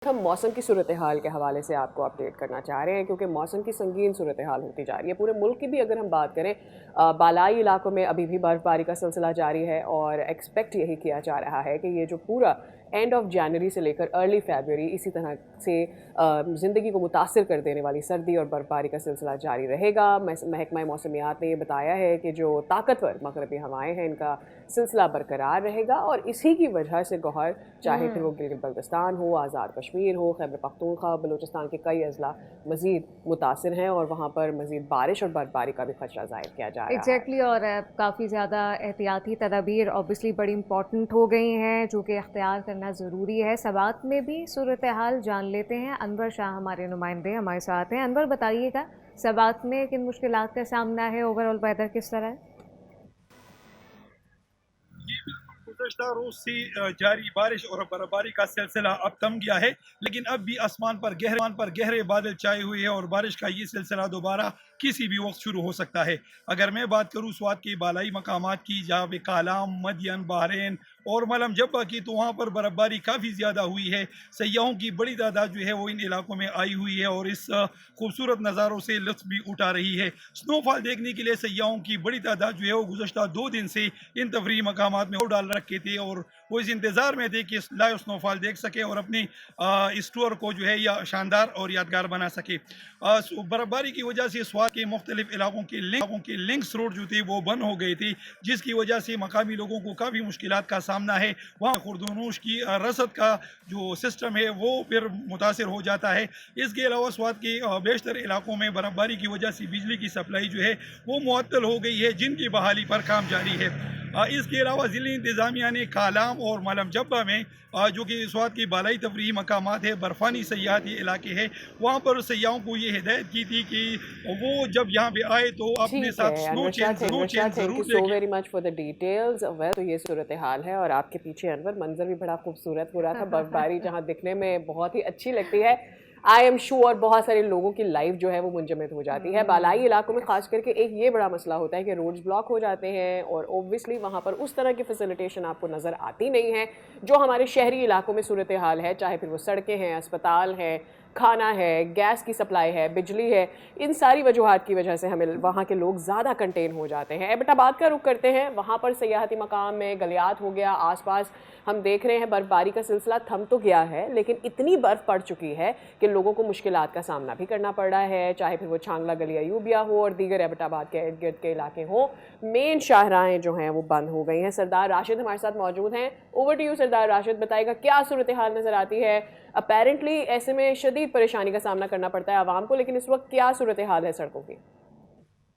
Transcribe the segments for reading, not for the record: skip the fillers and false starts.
हम मौसम की सूरत हाल के हवाले से आपको अपडेट करना चाह रहे हैं क्योंकि मौसम की संगीन सूरत हाल होती जा रही है। पूरे मुल्क की भी अगर हम बात करें, बालाई इलाकों में अभी भी बर्फ़बारी का सिलसिला जारी है और एक्सपेक्ट यही किया जा रहा है कि ये जो पूरा एंड ऑफ जनवरी से लेकर अर्ली फरवरी इसी तरह से ज़िंदगी को मुतासर कर देने वाली सर्दी और बर्फ़बारी का सिलसिला जारी रहेगा। महकमा मौसमियात ने ये बताया है कि जो ताकतवर मगरबी हवाएँ हैं इनका सिलसिला बरकरार रहेगा और इसी की वजह से गौहर, चाहे फिर वो गिलगित बल्तिस्तान हो, आज़ाद कश्मीर हो, खैबर पख्तूनख्वा, बलूचिस्तान के कई अजला मज़ीद मुतासिर हैं और वहाँ पर मज़ीद बारिश और बर्फबारी का भी खतरा ज़ाहिर किया जा रहा है। एग्जैक्टली और काफ़ी ज़्यादा एहतियाती तदाबीर ऑब्वियसली बड़ी इंपॉर्टेंट हो गई हैं जो कि अख्तियार करना ज़रूरी है। सवात में भी सूरत हाल जान लेते हैं। अनवर शाह हमारे नुमाइंदे हमारे साथ हैं। अनवर, बताइएगा सवात में किन मुश्किलात का सामना है, ओवरऑल वेदर किस तरह है? गुज़श्ता रोज़ से जारी बारिश और बर्फबारी का सिलसिला अब थम गया है, लेकिन अब भी आसमान पर गहरे बादल छाए हुए हैं और बारिश का ये सिलसिला दोबारा किसी भी वक्त शुरू हो सकता है। अगर मैं बात करूँ स्वात के बालाई मकामात की, जहाँ पे कालाम, मदियन, बहरैन और मलम जब्बा की, तो वहाँ पर बर्फबारी काफ़ी ज़्यादा हुई है। सयाहों की बड़ी तादाद जो है वो इन इलाकों में आई हुई है और इस खूबसूरत नज़ारों से लुत्फ़ भी उठा रही है। स्नोफॉल देखने के लिए सयाहों की बड़ी तादाद जो है वो गुज़श्ता 2 दिन से इन तफरीही मकामात में डाल रखे थे और वो इस इंतज़ार में थे कि लाइव स्नोफॉल देख सके और अपनी इस टूर को जो है या शानदार और यादगार बना सके। बर्फबारी की वजह से स्वात के मुख्तलिफ इलाकों के लिंक्स रोड जो थे वो बंद हो गए थे, जिसकी वजह से मकामी लोगों को काफ़ी मुश्किलात का सामना है। वहाँ खुर्दनूश की रसद का जो सिस्टम है वो फिर मुतासर हो जाता है। इसके अलावा स्वात के बेशतर इलाकों में बर्फबारी की वजह से बिजली की सप्लाई जो है वो मुअत्तल हो गई है, जिनकी बहाली पर काम जारी है। इसके अलावा ज़िले इंतज़ामिया ने कालाम और मलम जब्बा में जो कि स्वात की बालाई तफरीही मकामात है, बर्फ़ानी सयाहती इलाके हैं, वहाँ पर सयाहों को ये हिदायत की थी कि वो जब यहाँ पे आए तो अपने ठीक साथ है snow Anwar Shah, chain thank you ज़रूर सो लेके। Very much for the details. Well, तो ये सूरत हाल है और आपके पीछे अनवर मंजर भी बड़ा खूबसूरत हो रहा था। बर्फबारी जहाँ दिखने में बहुत ही अच्छी लगती है, आई एम श्योर बहुत सारे लोगों की लाइफ जो है वो मुंजमद हो जाती है। बालाई इलाकों में खास करके एक ये बड़ा मसला होता है कि रोड्स ब्लॉक हो जाते हैं और ओब्वियसली वहाँ पर उस तरह की फैसिलिटेशन आपको नज़र आती नहीं है जो हमारे शहरी इलाकों में सूरत हाल है, चाहे फिर वो सड़कें हैं, अस्पताल हैं, खाना है, गैस की सप्लाई है, बिजली है। इन सारी वजूहात की वजह से हमें वहाँ के लोग ज़्यादा कंटेन हो जाते हैं। एबटाबाद का रुख करते हैं। वहाँ पर सयाहती मकाम में गलियात हो गया, आसपास हम देख रहे हैं बर्फबारी का सिलसिला थम तो गया है लेकिन इतनी बर्फ़ पड़ चुकी है कि लोगों को मुश्किलात का सामना भी करना पड़ रहा है, चाहे फिर वो छांगला गली अयूबिया हो और दीगर एबटाबाद के इर्द गिर्द के इलाके हों। मेन शाहराहें जो हैं वो बंद हो गई हैं। सरदार राशिद हमारे साथ मौजूद हैं। ओवर टू यू सरदार राशिद, बताएगा क्या सूरत हाल नज़र आती है? अपेरेंटली ऐसे में शदीद परेशानी का सामना करना पड़ता है आवाम को, लेकिन इस वक्त क्या सूरत हाल है सड़कों की?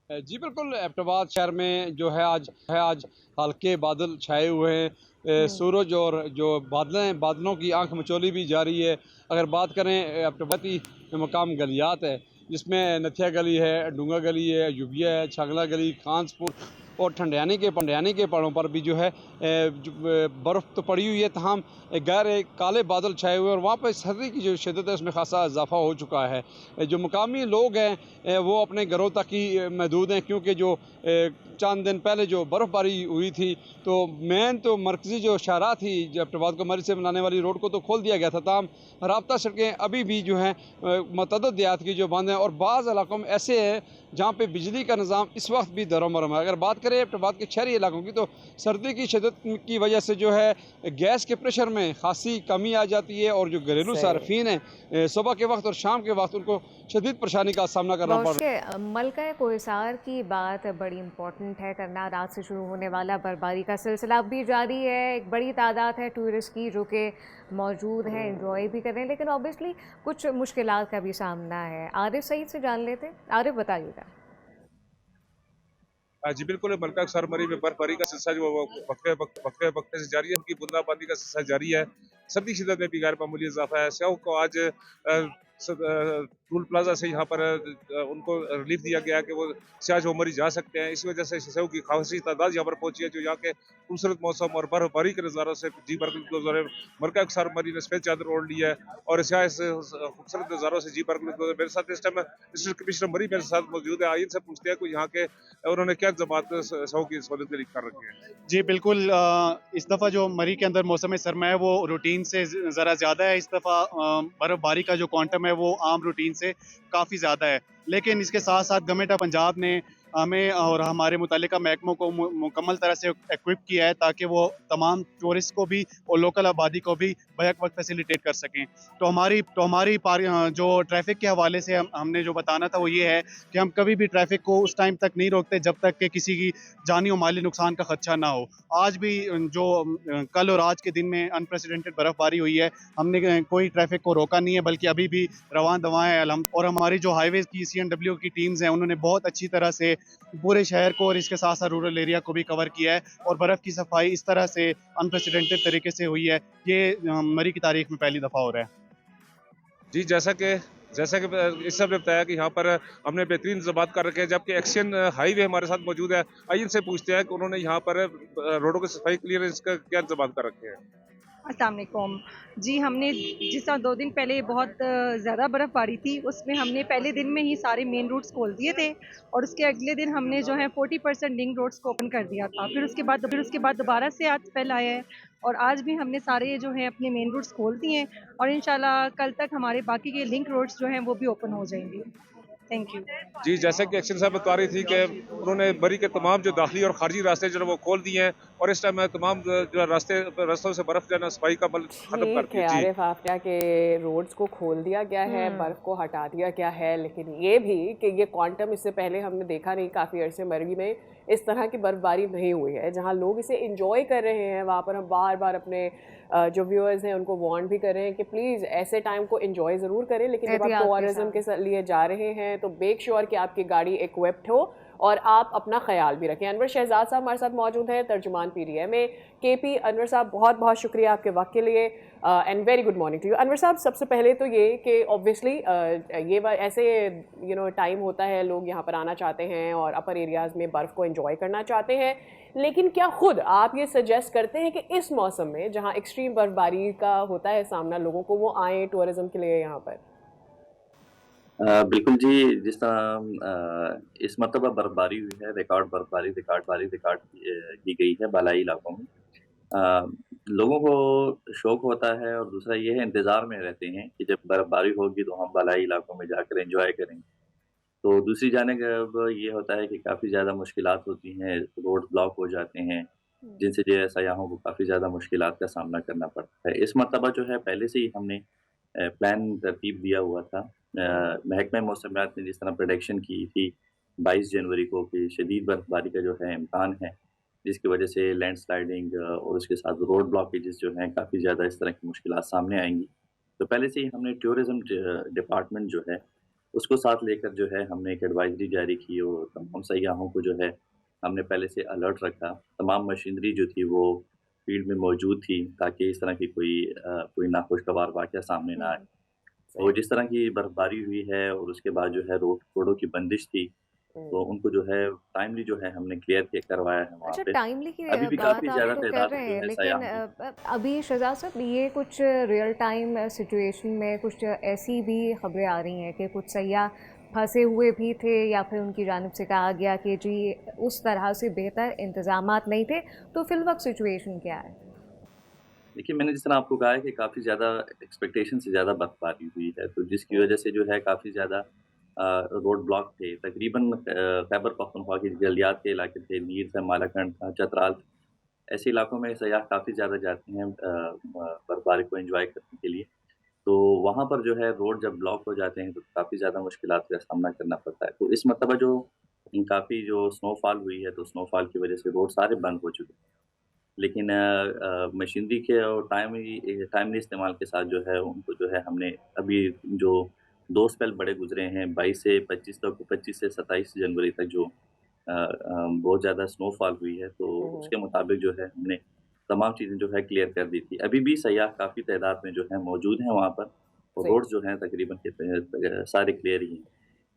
जी बिल्कुल, एबटाबाद शहर में जो है आज हल्के बादल छाए हुए हैं। सूरज और जो बादल हैं, बादलों की आंख मचोली भी जारी है। अगर बात करें एबटाबादी मकाम गलियात है, जिसमें नथिया गली है, डूंगा गली है, युबिया है, छागला गली, खानसपुर और ठंडियानी के पहाड़ों पर भी जो है बर्फ़ तो पड़ी हुई है, तमाम गहरे काले बादल छाए हुए हैं और वहाँ पर सर्दी की जो शिद्दत है उसमें खासा इजाफा हो चुका है। जो मकामी लोग हैं वो अपने घरों तक ही महदूद हैं, क्योंकि जो चंद दिन पहले जो बर्फ़बारी हुई थी तो मेन तो मरकज़ी जो शाहराह थी, जो एबटाबाद को मरी से बनाने वाली रोड को तो खोल दिया गया था, ताम राब्ता सड़कें अभी भी जो हैं मतअद्दिद देहात की जो बंद हैं और बाज़ इलाकों में ऐसे हैं जहाँ पे बिजली का निज़ाम इस वक्त भी दरोमरम है। अगर बात करें एबटाबाद के शहरी इलाकों की, तो सर्दी की शिद्दत की वजह से जो है गैस के प्रेशर में खासी कमी आ जाती है और जो घरेलू सार्फिन हैं सुबह के वक्त और शाम के वक्त उनको शदीद परेशानी का सामना करना पड़ रहा है। मलका कोहिसार की बात बड़ी इंपॉर्टेंट है करना। रात से शुरू होने वाला बर्फबारी का सिलसिला अब भी जारी है। एक बड़ी तादाद है टूरिस्ट की जो कि मौजूद हैं, एंजॉय भी कर रहे हैं, लेकिन ऑब्वियसली कुछ मुश्किलात का भी सामना है। आरिफ सईद से जान लेते हैं। आरिफ, बताइएगा। जी बिल्कुल, मलका सरमरी में बर्फबारी का सिलसिला जो वक्फे से जारी है, उनकी बूंदाबांदी का सिलसिला जारी है। सर्दी शिदत में भी गैर मामूली इजाफा है। स्याहों को आज टूल प्लाजा से यहाँ पर उनको रिलीफ दिया गया है कि वो सयाह जो मरीज जा सकते हैं। इस वजह से सेहू की खासी तादाद यहाँ पर पहुंची है, जो यहाँ के खूबसूरत मौसम और बर्फबारी के नज़ारों से जी बरकत मरका अक्सर मरीज ने सफेद चादर ओढ़ ली है और सयाह इस खूबसूरत नज़ारों से जी बरकत। मेरे साथ इस टाइम डिस्ट्रिक्ट कमिश्नर मरी मेरे साथ मौजूद है। आइए इनसे पूछते हैं कि यहाँ के उन्होंने क्या इंतजाम सेहू की सहूलत के लिए कर रखे हैं। जी बिल्कुल, इस दफ़ा जो मरी के अंदर मौसम सरमा है वो रूटीन से ज़रा ज़्यादा है। इस दफ़ा बर्फ़बारी का जो क्वांटम है वो आम रूटीन से काफ़ी ज़्यादा है, लेकिन इसके साथ साथ गवर्नमेंट ऑफ पंजाब ने हमें और हमारे मुतल्लिका महकमों को मुकम्मल तरह से इक्विप किया है ताकि वो तमाम टूरिस्ट को भी और लोकल आबादी को भी बैक वक्त फैसिलिटेट कर सकें। तो हमारी जो ट्रैफिक के हवाले से हमने जो बताना था वो ये है कि हम कभी भी ट्रैफिक को उस टाइम तक नहीं रोकते जब तक कि किसी की जानी और माली नुकसान का खदशा ना हो। आज भी जो कल और आज के दिन में अनप्रेसिडेंटेड बर्फबारी हुई है, हमने कोई ट्रैफिक को रोका नहीं है, बल्कि अभी भी रवां दवां है। और हमारी जो हाईवेज की CNW की टीम्स हैं उन्होंने बहुत अच्छी तरह से पूरे शहर को और इसके साथ साथ रूरल एरिया को भी कवर किया है और बर्फ़ की सफाई इस तरह से अनप्रेसिडेंटेड तरीके से हुई है। ये मरी की तारीख में पहली दफ़ा हो रहा है। जी, जैसा कि इस सब ने बताया कि यहाँ पर हमने बेहतरीन इंतजाम कर रखे हैं, जबकि एक्शन हाईवे हमारे साथ मौजूद है। आइए इनसे पूछते हैं कि उन्होंने यहाँ पर रोडों की सफाई क्लियरेंस का क्या इंतजाम कर रखे हैं। अस्सलाम वालेकुम। जी, हमने जिस तरह 2 दिन पहले बहुत ज़्यादा बर्फ़बारी थी, उसमें हमने पहले दिन में ही सारे मेन रोड्स खोल दिए थे और उसके अगले दिन हमने जो है 40% लिंक रोड्स को ओपन कर दिया था। फिर उसके बाद दोबारा से आज स्पेल आया है और आज भी हमने सारे जो हैं अपने मेन रोड्स खोल दिए हैं और इंशाल्लाह कल तक हमारे बाकी के लिंक रोड्स जो हैं वो भी ओपन हो जाएंगे। Thank you. जी, जैसे कि एक्शन साहब बता रही थी कि उन्होंने मरी के तमाम जो दाखिली और खारजी रास्ते जो है वो खोल दिए हैं और इस टाइम तमाम जो रास्तों से बर्फ जो है ना सफाई का अमल खत्म कर ठीक है दिया। जी, आरिफ आफ्या के रोड्स को खोल दिया गया है, बर्फ को हटा दिया गया है, लेकिन ये भी कि ये क्वांटम इससे पहले हमने देखा नहीं, काफ़ी अरसे मरी में इस तरह की बर्फबारी नहीं हुई है। जहाँ लोग इसे इंजॉय कर रहे हैं वहाँ पर हम बार बार अपने जो व्यूअर्स हैं उनको वार्न भी कर रहे हैं कि प्लीज़ ऐसे टाइम को इंजॉय ज़रूर करें, लेकिन जब आप एहतियात के टूरिज्म साथ। के लिए जा रहे हैं तो मेक श्योर कि आपकी गाड़ी इक्विप्ड हो और आप अपना ख्याल भी रखें। अनवर शहजाद साहब हमारे साथ मौजूद हैं, तर्जुमान PDM KP। अनवर साहब बहुत बहुत शुक्रिया आपके वक्त के लिए and very good morning to you. Anwar साहब, सबसे पहले तो ये कि ऑब्वियसली ये ऐसे टाइम होता है, लोग यहाँ पर आना चाहते हैं और अपर एरियाज़ में बर्फ़ को एंजॉय करना चाहते हैं, लेकिन क्या खुद आप ये सजेस्ट करते हैं कि इस मौसम में जहाँ एक्सट्रीम बर्फबारी का होता है सामना लोगों को, वो आएँ टूरिज़्म के लिए यहाँ पर? बिल्कुल जी, जिस तरह इस मरतबा बर्फबारी हुई है, रिकॉर्ड की गई है बालाई इलाकों में। अ, लोगों को शौक होता है और दूसरा ये है इंतज़ार में रहते हैं कि जब बर्फबारी होगी तो हम बालाई इलाकों में जाकर एन्जॉय करेंगे। तो दूसरी जानिब ये होता है कि काफ़ी ज़्यादा मुश्किलात होती हैं, रोड ब्लॉक हो जाते हैं, जिनसे जो है सयाहों को काफ़ी ज़्यादा मुश्किलात का सामना करना पड़ता है। इस मरतबा जो है पहले से ही हमने प्लान तरतीब दिया हुआ था। महकमा मौसमियात ने जिस तरह प्रेडिक्शन की थी 22 जनवरी को कि शदीद बर्फबारी का जो है इम्कान है, जिसकी वजह से लैंडस्लाइडिंग और उसके साथ रोड ब्लॉकेजेस जो हैं काफ़ी ज़्यादा इस तरह की मुश्किलात सामने आएँगी। तो पहले से ही हमने टूरिज़्म डिपार्टमेंट जो है उसको साथ लेकर जो है हमने एक एडवाइज़री जारी की और तमाम सयाहों को जो है हमने पहले से अलर्ट रखा। तमाम मशीनरी जो थी वो फील्ड में मौजूद थी ताकि इस तरह की कोई नाखुशगवार वाक़या सामने ना आए। सही। और जिस तरह की बर्फबारी हुई है और उसके बाद जो है रोडों की बंदिश थी, तो उनको जो है टाइमली जो है हमने क्लियर करवाया है वहाँ अच्छा, पे। टाइमली की अभी भी बात काफ़ी आप ज़्यादा तो कर तादाद रहे में जो हैं, है लेकिन सयाहों की। अभी शहजाद साहब ये कुछ रियल टाइम सिचुएशन में कुछ ऐसी भी खबरें आ रही हैं कि कुछ सयाह फंसे हुए भी थे या फिर उनकी जानिब से कहा गया कि जी उस तरह से बेहतर इंतजामात नहीं थे, तो फिलवक्त सिचुएशन क्या है? देखिए, मैंने जिस तरह आपको कहा है कि काफ़ी ज़्यादा एक्सपेक्टेशन से ज़्यादा बर्फबारी हुई है, तो जिसकी वजह से जो है काफ़ी ज़्यादा रोड ब्लॉक थे। तकरीबन खैबर पख्तूनख्वा के जलियात के इलाके थे, मीर था, मालाकंड था, चतराल था। ऐसे इलाकों में सयाह काफ़ी ज़्यादा जाते हैं बर्फबारी को एन्जॉय करने के लिए। तो वहाँ पर जो है रोड जब ब्लॉक हो जाते हैं तो काफ़ी ज़्यादा मुश्किलात का सामना करना पड़ता है। तो इस मरतबा जो काफ़ी जो स्नोफॉल हुई है, तो स्नोफॉल की वजह से रोड सारे बंद हो चुके हैं। लेकिन मशीनरी के और टाइमली इस्तेमाल के साथ जो है उनको जो है हमने अभी जो 2 स्पेल बड़े गुज़रे हैं 22 से 25 तक, 25 से 27 जनवरी तक जो बहुत ज़्यादा स्नोफॉल हुई है, तो उसके मुताबिक जो है हमने तमाम चीज़ें जो है क्लियर कर दी थी। अभी भी सयाह काफ़ी तादाद में जो है मौजूद हैं वहाँ पर और सही। रोड्स जो हैं तकरीबन सारे क्लियर ही हैं।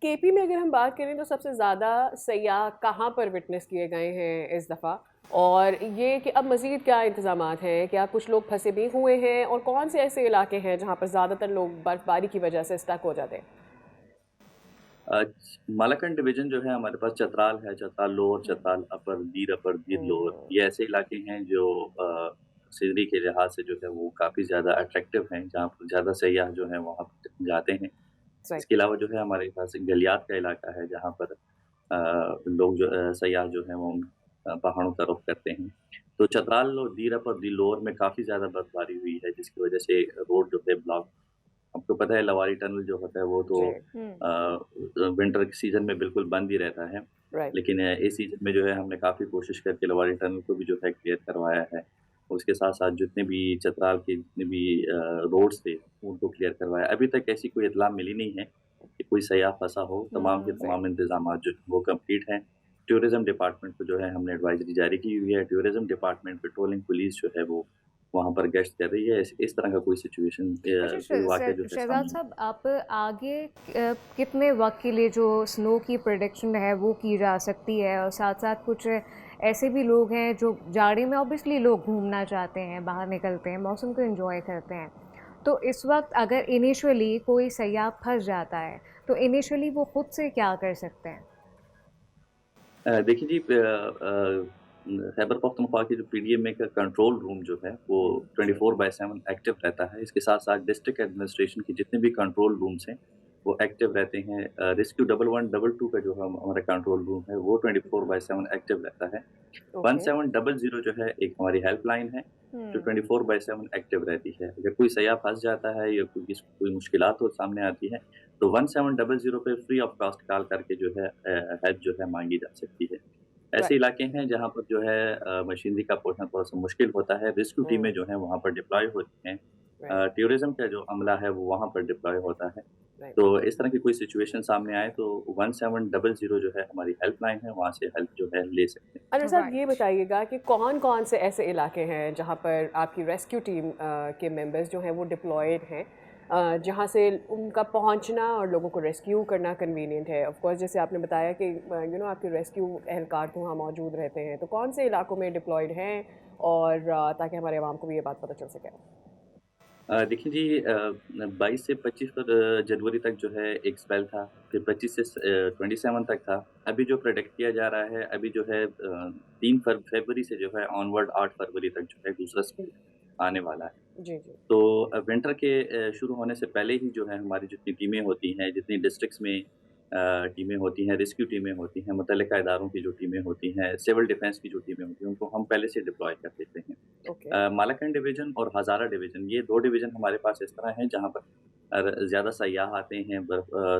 केपी में अगर हम बात करें तो सबसे ज़्यादा सयाह कहाँ पर विटनेस किए गए हैं इस दफ़ा, और ये कि अब मज़ीद क्या इंतज़ामात हैं, क्या कुछ लोग फंसे भी हुए हैं, और कौन से ऐसे इलाके हैं जहाँ पर ज़्यादातर लोग बर्फ़बारी की वजह से स्टक हो जाते हैं? मालाकंड डिवीज़न जो है हमारे पास चतराल है, चतराल लोअर, चतराल अपर, दीर लोअर, ये ऐसे इलाके हैं जो सीनरी के लिहाज से जो है वो काफ़ी ज़्यादा अट्रैक्टिव हैं, जहाँ पर ज़्यादा सयाह जो हैं वहाँ पर जाते हैं। सही। इसके अलावा जो है हमारे पास एक गलियात का इलाका है जहाँ पर लोग जो सयाह जो हैं वो पहाड़ों का रुख करते हैं। तो चतराल और दीर अपर, दीर लोअर में काफ़ी ज़्यादा बर्फबारी हुई है जिसकी वजह से रोड जो है ब्लॉक। आपको पता है लवारी टनल जो होता है वो तो जी। विंटर के सीज़न में बिल्कुल बंद ही रहता है। राइट। लेकिन इस सीज़न में जो है हमने काफ़ी कोशिश करके लवारी टनल को भी जो है क्लियर करवाया है। उसके साथ-साथ जितने भी चतराल के जितने भी रोड्स थे उनको क्लियर करवाया। अभी तक ऐसी कोई इत्तला मिली नहीं है कि कोई सयाह फँसा हो। तमाम के सही। तमाम इंतज़ामात जो हैं वो कंप्लीट हैं। टूरिज़्म डिपार्टमेंट को जो है हमने एडवाइज़री जारी की हुई है। टूरिज़्म डिपार्टमेंट, पेट्रोलिंग पुलिस जो है वो वहाँ पर गश्त कर रही है। इस तरह का कोई सिचुएशन अच्छा कोई वाक़या जो है शहजाद सामने साहब, आप आगे कितने वक्त के लिए जो स्नो की प्रेडिक्शन है वो की जा सकती है, और साथ साथ कुछ ऐसे भी लोग हैं जो जाड़े में ऑब्वियसली लोग घूमना चाहते हैं, बाहर निकलते हैं, मौसम को एंजॉय करते हैं, तो इस वक्त अगर इनिशियली कोई सयाह फंस जाता है तो इनिशियली वो खुद से क्या कर सकते हैं? देखिए जी, खैबर पख्तूनख्वा की जो पीडीएमए का कंट्रोल रूम जो है वो 24/7 एक्टिव रहता है। इसके साथ-साथ डिस्ट्रिक्ट एडमिनिस्ट्रेशन के जितने भी कंट्रोल रूम्स हैं वो एक्टिव रहते हैं। रेस्क्यू 1112 का जो हमारा कंट्रोल रूम है वो 24/7 एक्टिव रहता है। ओके। 1700 जो है एक हमारी हेल्पलाइन है जो 24/7 एक्टिव रहती है। अगर कोई सयाह फँस जाता है या कोई मुश्किलात हो सामने आती है तो 1700 पे फ्री ऑफ कॉस्ट कॉल करके जो है हेल्प जो है माँगी जा सकती है। ऐसे राइट। इलाके हैं जहाँ पर जो है मशीनरी का पहुँचना थोड़ा-सा मुश्किल होता है। रेस्क्यू टीमें जो हैं वहाँ पर डिप्लॉय होती हैं। राइट। टूरिज़्म का जो अमला है वो वहाँ पर डिप्लॉय होता है। राइट। तो इस तरह की कोई सिचुएशन सामने आए तो 1700 जो है हमारी हेल्पलाइन है, वहाँ से हेल्प जो है ले सकते हैं। अनवर साहब, राइट। ये बताइएगा कि कौन-कौन से ऐसे इलाके हैं जहाँ पर आपकी रेस्क्यू टीम के मेंबर्स जो हैं वो डिप्लॉयड हैं, जहाँ से उनका पहुँचना और लोगों को रेस्क्यू करना कन्वीनियंट है? ऑफ कोर्स जैसे आपने बताया कि आपके रेस्क्यू एहलकार तो वहाँ मौजूद रहते हैं, तो कौन से इलाकों में डिप्लॉयड हैं, और ताकि हमारे अवाम को भी ये बात पता चल सके? देखिए जी, 22 से 25 जनवरी तक जो है एक स्पेल था, फिर 25 से 27 तक था। अभी जो प्रेडिक्ट किया जा रहा है, अभी जो है 3 फरवरी से जो है ऑनवर्ड 8 फरवरी तक जो है दूसरा स्पेल आने वाला है। जी, जी। तो विंटर के शुरू होने से पहले ही जो है हमारी जितनी टीमें होती हैं, जितनी डिस्ट्रिक्ट्स में टीमें होती हैं, रेस्क्यू टीमें होती हैं, मुतल्लिका इदारों की जो टीमें होती हैं, सिविल डिफेंस की जो टीमें होती हैं, उनको हम पहले से डिप्लॉय कर देते हैं। ओके। मालाकंड डिवीज़न और हज़ारा डिवीज़न, ये 2 डिवीज़न हमारे पास इस तरह हैं जहाँ पर ज़्यादा सयाह आते हैं,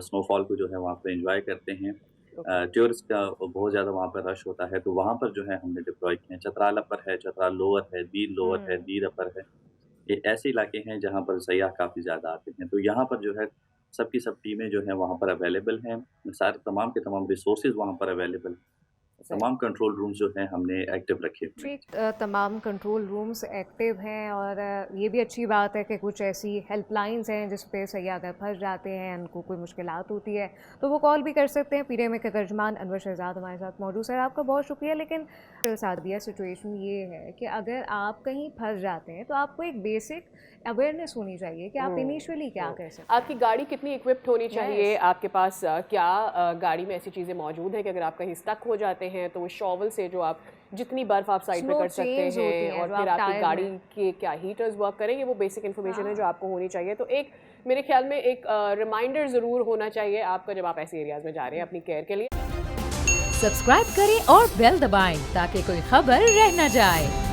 स्नोफॉल को जो है वहाँ पे एन्जॉय करते हैं। ओके। टूरिस्ट का बहुत ज़्यादा वहाँ पर रश होता है, तो वहाँ पर जो है हमने डिप्लॉय किए हैं। चतराल अपर है, चतराल लोअर है, दीर लोअर है, दीर अपर है। ये ऐसे इलाके हैं जहाँ पर सयाह काफ़ी ज़्यादा आते हैं। तो यहाँ पर जो है सब की सब टीमें जो हैं वहाँ पर अवेलेबल हैं। सारे तमाम के तमाम रिसोर्सेज़ वहाँ पर अवेलेबल हैं। सही। तमाम कंट्रोल रूम्स जो हैं हमने एक्टिव रखे हुए हैं। ठीक, तमाम कंट्रोल रूम्स एक्टिव हैं, और ये भी अच्छी बात है कि कुछ ऐसी हेल्पलाइंस हैं जिस पे सयाह अगर फंस जाते हैं, उनको कोई मुश्किलात होती है तो वो कॉल भी कर सकते हैं। पीडीएमए के तर्जमान अनवर शहजाद हमारे साथ मौजूद। सर, आपका बहुत शुक्रिया। लेकिन सादिया, सिचुएशन ये है कि अगर आप कहीं फंस जाते हैं तो आपको एक बेसिक अवेयरनेस होनी चाहिए कि आप इनिशियली क्या कर सकते हैं। आपकी गाड़ी कितनी इक्विप्ड होनी चाहिए? Yes. आपके पास क्या गाड़ी में ऐसी चीज़ें मौजूद हैं कि अगर आप कहीं स्टक हो जाते हैं तो वो शॉवल से जो आप जितनी बर्फ आप साइड पे Snow कर सकते chains होती हैं, हैं और जो फिर आप आपकी टायर गाड़ी में। के क्या हीटर्स वर्क करेंगे, वो बेसिक इन्फॉर्मेशन है जो आपको होनी चाहिए। तो एक मेरे ख्याल में एक रिमाइंडर ज़रूर होना चाहिए आपका जब आप ऐसे एरियाज़ में जा रहे हैं अपनी केयर के लिए। सब्सक्राइब करें और बेल दबाएं ताकि कोई खबर रह न जाए।